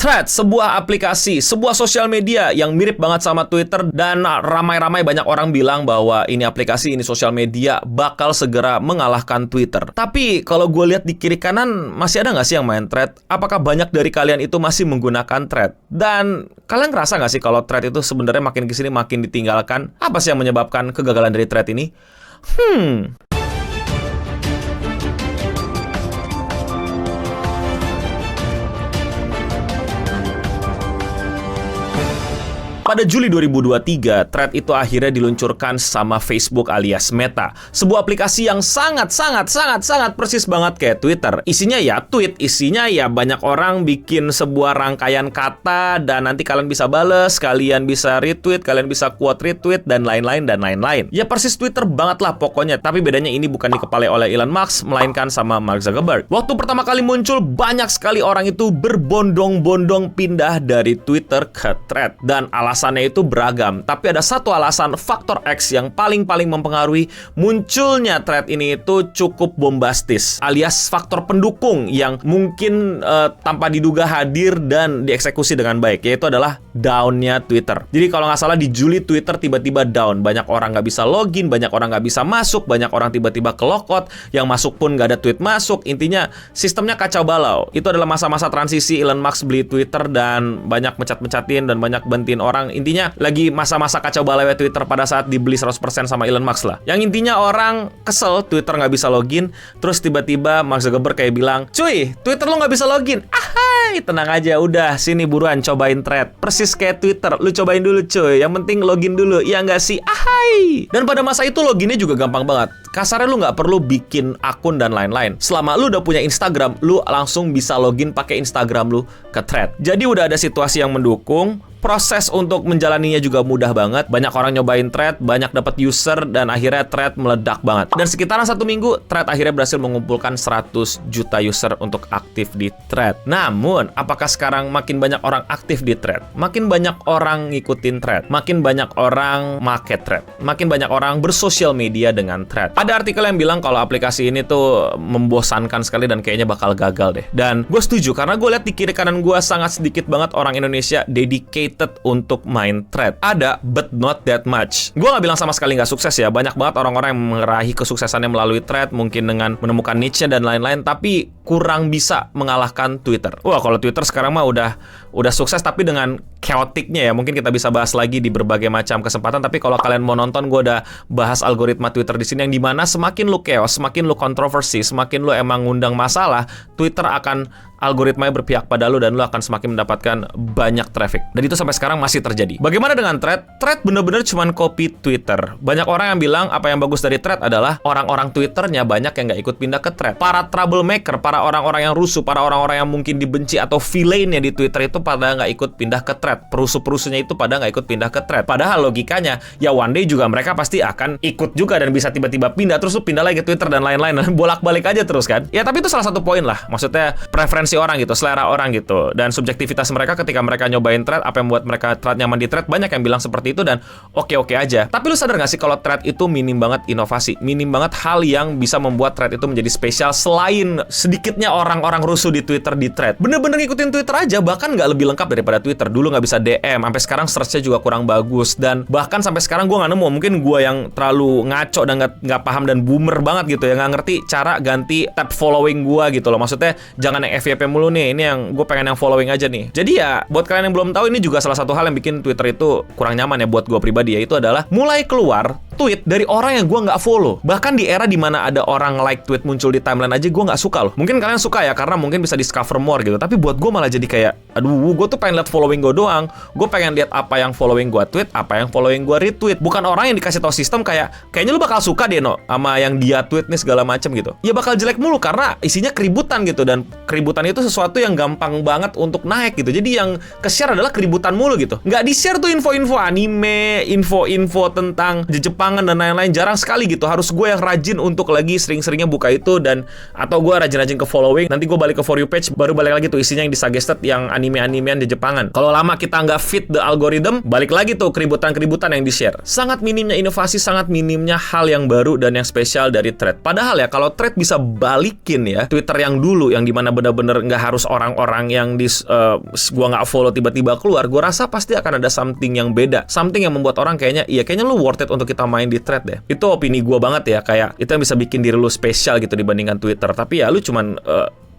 Threads, sebuah aplikasi, sebuah sosial media yang mirip banget sama Twitter dan ramai-ramai banyak orang bilang bahwa ini aplikasi, ini sosial media bakal segera mengalahkan Twitter. Tapi kalau gue lihat di kiri kanan, masih ada nggak sih yang main Threads? Apakah banyak dari kalian itu masih menggunakan Threads? Dan kalian ngerasa nggak sih kalau Threads itu sebenarnya makin kesini makin ditinggalkan? Apa sih yang menyebabkan kegagalan dari Threads ini? Pada Juli 2023, Threads itu akhirnya diluncurkan sama Facebook alias Meta. Sebuah aplikasi yang sangat persis banget kayak Twitter. Isinya ya tweet, isinya ya banyak orang bikin sebuah rangkaian kata dan nanti kalian bisa bales, kalian bisa retweet, kalian bisa quote retweet dan lain-lain. Ya persis Twitter banget lah pokoknya. Tapi bedanya ini bukan dikepalai oleh Elon Musk, melainkan sama Mark Zuckerberg. Waktu pertama kali muncul, banyak sekali orang itu berbondong-bondong pindah dari Twitter ke Threads. Dan alasannya itu beragam, tapi ada satu alasan, faktor X, yang paling mempengaruhi munculnya Threads ini itu cukup bombastis, alias faktor pendukung yang mungkin tanpa diduga hadir dan dieksekusi dengan baik, yaitu adalah down-nya Twitter. Jadi kalau nggak salah di Juli Twitter tiba-tiba down, banyak orang nggak bisa login, banyak orang nggak bisa masuk, banyak orang tiba-tiba ke lockout, yang masuk pun nggak ada tweet masuk. Intinya sistemnya kacau balau. Itu adalah masa-masa transisi Elon Musk beli Twitter dan banyak mecat-mecatin dan banyak bentin orang. Intinya lagi masa-masa kacau balau Twitter pada saat dibeli 100% sama Elon Musk lah. Yang intinya orang kesel Twitter nggak bisa login, terus tiba-tiba Mark Zuckerberg kayak bilang, cuy, Twitter lo nggak bisa login. Ahai, tenang aja, udah sini buruan cobain Threads. Persis kayak Twitter, lu cobain dulu cuy. Yang penting login dulu, ya nggak sih? Ahai. Dan pada masa itu loginnya juga gampang banget. Kasarnya lu nggak perlu bikin akun dan lain-lain. Selama lu udah punya Instagram, lu langsung bisa login pakai Instagram lu ke Threads. Jadi udah ada situasi yang mendukung. Proses untuk menjalaninya juga mudah banget. Banyak orang nyobain Threads, banyak dapat user, dan akhirnya Threads meledak banget. Dan sekitaran 1 minggu, Threads akhirnya berhasil mengumpulkan 100 juta user untuk aktif di Threads. Namun, apakah sekarang makin banyak orang aktif di Threads? Makin banyak orang ngikutin Threads, makin banyak orang make Threads, makin banyak orang bersosial media dengan Threads. Ada artikel yang bilang kalau aplikasi ini tuh membosankan sekali dan kayaknya bakal gagal deh. Dan gue setuju, karena gue lihat di kiri kanan gue sangat sedikit banget orang Indonesia dedicated untuk main Threads. Ada, but not that much. Gue gak bilang sama sekali gak sukses ya. Banyak banget orang-orang yang meraih kesuksesannya melalui Threads, mungkin dengan menemukan niche-nya dan lain-lain, tapi kurang bisa mengalahkan Twitter. Wah, kalau Twitter sekarang mah udah sukses, tapi dengan chaoticnya ya. Mungkin kita bisa bahas lagi di berbagai macam kesempatan, tapi kalau kalian mau nonton, gue udah bahas algoritma Twitter di sini, yang dimana semakin lu chaos, semakin lu kontroversi, semakin lu emang ngundang masalah, Twitter akan algoritmanya berpihak pada lu dan lu akan semakin mendapatkan banyak traffic. Dan itu sampai sekarang masih terjadi. Bagaimana dengan Threads? Threads bener-bener cuman copy Twitter. Banyak orang yang bilang apa yang bagus dari Threads adalah orang-orang Twitternya banyak yang nggak ikut pindah ke Threads. Para troublemaker, para orang-orang yang rusuh, para orang-orang yang mungkin dibenci atau villainnya di Twitter itu pada nggak ikut pindah ke Threads. Perusuh-perusuhnya itu pada nggak ikut pindah ke Threads. Padahal logikanya, ya one day juga mereka pasti akan ikut juga dan bisa tiba-tiba pindah, terus lu pindah lagi ke Twitter dan lain-lain. Bolak-balik aja terus kan. Ya tapi itu salah satu poin lah. Maksudnya preferensi orang gitu, selera orang gitu, dan subjektivitas mereka ketika mereka nyobain Threads, apa yang membuat mereka Threads nyaman di Threads, banyak yang bilang seperti itu dan oke-oke aja. Tapi lu sadar gak sih kalau Threads itu minim banget inovasi, minim banget hal yang bisa membuat Threads itu menjadi spesial selain sedikitnya orang-orang rusuh di Twitter di Threads. Bener-bener ngikutin Twitter aja, bahkan gak lebih lengkap daripada Twitter. Dulu gak bisa DM, sampai sekarang search-nya juga kurang bagus, dan bahkan sampai sekarang gue gak nemu, mungkin gue yang terlalu ngaco dan gak paham dan boomer banget gitu ya, gak ngerti cara ganti tab following gue gitu loh. Maksudnya jangan yang FYP mulu nih, ini yang gue pengen yang following aja nih. Jadi ya buat kalian yang belum tahu, ini juga salah satu hal yang bikin Twitter itu kurang nyaman ya buat gue pribadi, yaitu adalah mulai keluar tweet dari orang yang gue nggak follow. Bahkan di era dimana ada orang like tweet muncul di timeline aja, gue nggak suka loh. Mungkin kalian suka ya karena mungkin bisa discover more gitu, tapi buat gue malah jadi kayak, aduh, gue tuh pengen lihat following gue doang. Gue pengen lihat apa yang following gue tweet, apa yang following gue retweet. Bukan orang yang dikasih tahu sistem kayaknya lu bakal suka deh no sama yang dia tweet nih segala macem gitu. Ya bakal jelek mulu karena isinya keributan gitu, dan keributan itu sesuatu yang gampang banget untuk naik gitu. Jadi yang ke-share adalah keributan mulu gitu. Nggak di-share tuh info-info anime, info-info tentang Jepang Jepangan dan lain-lain. Jarang sekali gitu. Harus gue yang rajin untuk lagi sering-seringnya buka itu, dan atau gue rajin-rajin ke following. Nanti gue balik ke For You page, baru balik lagi tuh isinya yang disuggested yang anime-animean di Jepangan. Kalau lama kita nggak fit the algorithm, balik lagi tuh keributan-keributan yang di-share. Sangat minimnya inovasi, sangat minimnya hal yang baru dan yang spesial dari thread. Padahal ya, kalau thread bisa balikin ya Twitter yang dulu, yang dimana bener-bener nggak harus orang-orang yang gua nggak follow tiba-tiba keluar, gua rasa pasti akan ada something yang beda, something yang membuat orang kayaknya lu worth it untuk kita main di thread deh. Itu opini gua banget ya, kayak itu yang bisa bikin diri lu spesial gitu dibandingkan Twitter. Tapi ya lu cuman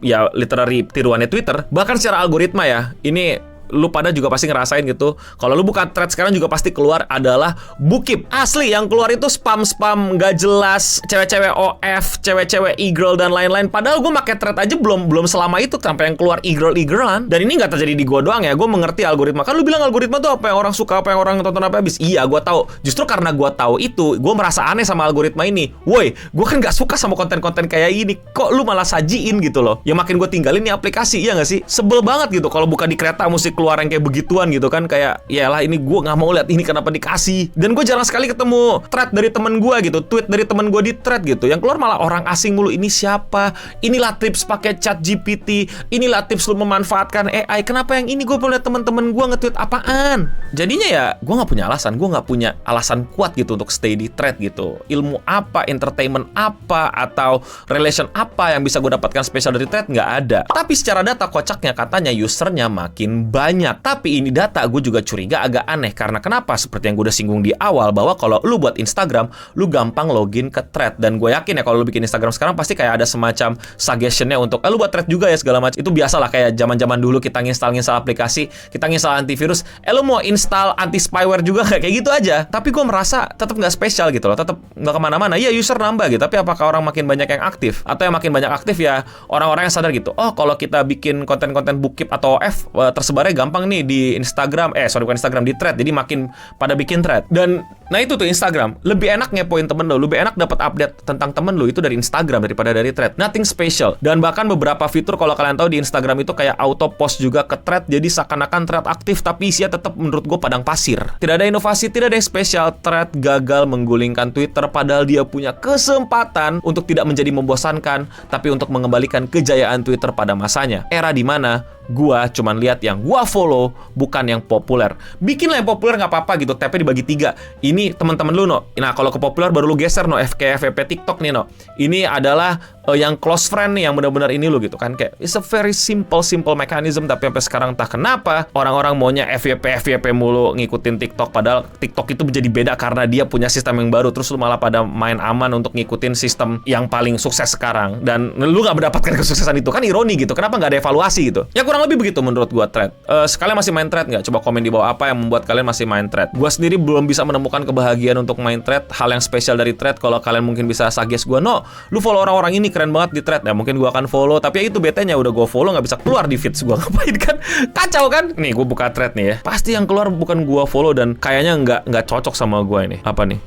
ya literally tiruannya Twitter. Bahkan secara algoritma ya, ini lu pada juga pasti ngerasain gitu. Kalau lu buka thread sekarang juga pasti keluar adalah bukip. Asli yang keluar itu spam-spam gak jelas, cewek-cewek OF, cewek-cewek e-girl dan lain-lain. Padahal gue pakai thread aja belum selama itu sampai yang keluar e-girlan. Dan ini nggak terjadi di gue doang ya. Gue mengerti algoritma. Kan lu bilang algoritma tuh apa yang orang suka, apa yang orang tonton apa habis. Iya, gue tahu. Justru karena gue tahu itu, gue merasa aneh sama algoritma ini. Woi, gue kan nggak suka sama konten-konten kayak ini. Kok lu malah sajiin gitu loh? Ya makin gue tinggalin nih aplikasi, iya nggak sih? Sebel banget gitu kalau buka di kereta musik keluar yang kayak begituan gitu kan, kayak yalah ini gue nggak mau lihat ini kenapa dikasih. Dan gue jarang sekali ketemu thread dari temen gue gitu, tweet dari temen gue di thread gitu, yang keluar malah orang asing mulu. Ini siapa? Inilah tips pakai chat GPT, inilah tips lu memanfaatkan AI. Kenapa yang ini gue boleh lihat temen-temen gue nge-tweet apaan? Jadinya ya gue nggak punya alasan kuat gitu untuk stay di thread gitu. Ilmu apa, entertainment apa, atau relation apa yang bisa gue dapatkan spesial dari thread? Nggak ada. Tapi secara data kocaknya katanya usernya makin banyak. Tapi ini data gue juga curiga agak aneh. Karena kenapa? Seperti yang gue udah singgung di awal, bahwa kalau lu buat Instagram, lu gampang login ke thread. Dan gue yakin ya kalau lu bikin Instagram sekarang pasti kayak ada semacam suggestionnya untuk lu buat thread juga ya segala macam. Itu biasa lah, kayak zaman-zaman dulu kita nginstal aplikasi, kita nginstal antivirus, lu mau install anti spyware juga kayak gitu aja. Tapi gue merasa tetap nggak spesial gitu loh, tetap nggak kemana-mana. Ya user nambah gitu, tapi apakah orang makin banyak yang aktif? Atau yang makin banyak aktif ya orang-orang yang sadar gitu, oh kalau kita bikin konten-konten bukip atau OF tersebarnya gampang nih di Instagram, bukan Instagram, di thread. Jadi makin pada bikin thread. Dan nah itu tuh Instagram, lebih enak ngepoin temen lo, lebih enak dapat update tentang temen lo itu dari Instagram daripada dari thread. Nothing special. Dan bahkan beberapa fitur kalau kalian tahu di Instagram itu kayak auto post juga ke thread, jadi seakan-akan thread aktif tapi isinya tetap menurut gue padang pasir. Tidak ada inovasi, tidak ada yang spesial. Thread gagal menggulingkan Twitter, padahal dia punya kesempatan untuk tidak menjadi membosankan, tapi untuk mengembalikan kejayaan Twitter pada masanya. Era di mana gua cuman lihat yang gua follow, bukan yang populer. Bikinlah yang populer nggak apa-apa gitu, tapi dibagi 3. Ini teman-teman lu, no. Nah, kalau ke populer baru lu geser, no. FVP TikTok nih, no. Ini adalah yang close friend nih, yang benar-benar ini lu gitu kan. Kayak it's a very simple mechanism, tapi sampai sekarang entah kenapa orang-orang maunya FYP mulu ngikutin TikTok, padahal TikTok itu menjadi beda karena dia punya sistem yang baru. Terus lu malah pada main aman untuk ngikutin sistem yang paling sukses sekarang, dan lu nggak mendapatkan kesuksesan itu. Kan ironi gitu. Kenapa nggak ada evaluasi gitu? Ya kurang lebih begitu menurut gua thread. Sekalian masih main thread nggak? Coba komen di bawah apa yang membuat kalian masih main thread. Gua sendiri belum bisa menemukan kebahagiaan untuk main thread. Hal yang spesial dari thread, kalau kalian mungkin bisa suggest gua, no, lu follow orang-orang ini keren banget di thread. Ya mungkin gua akan follow, tapi ya itu betanya udah gua follow nggak bisa keluar di feeds gua. Ngapain kan? Kacau kan? Nih gua buka thread nih ya. Pasti yang keluar bukan gua follow dan kayaknya nggak cocok sama gua ini. Apa nih?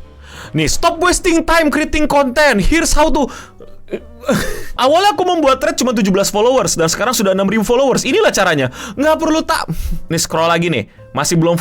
Nih, stop wasting time creating content. Here's how to. Awalnya aku membuat thread cuma 17 followers dan sekarang sudah 6.000 followers. Inilah caranya. Nggak perlu Nih scroll lagi nih. Masih belum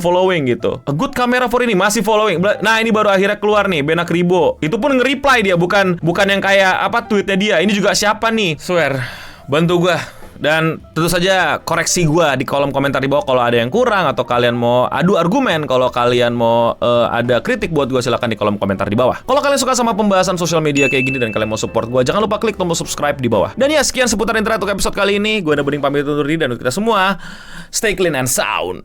following gitu. A good camera for ini masih following. Nah, ini baru akhirnya keluar nih, Benak Ribo. Itu pun nge-reply dia, bukan yang kayak apa tweetnya dia. Ini juga siapa nih? Swear, bantu gua. Dan tentu saja koreksi gua di kolom komentar di bawah kalau ada yang kurang, atau kalian mau adu argumen, kalau kalian mau ada kritik buat gua, silakan di kolom komentar di bawah. Kalau kalian suka sama pembahasan sosial media kayak gini dan kalian mau support gua, jangan lupa klik tombol subscribe di bawah. Dan ya, sekian seputar internet untuk episode kali ini. Gua udah Bening pamit undur diri, dan untuk kita semua, stay clean and sound.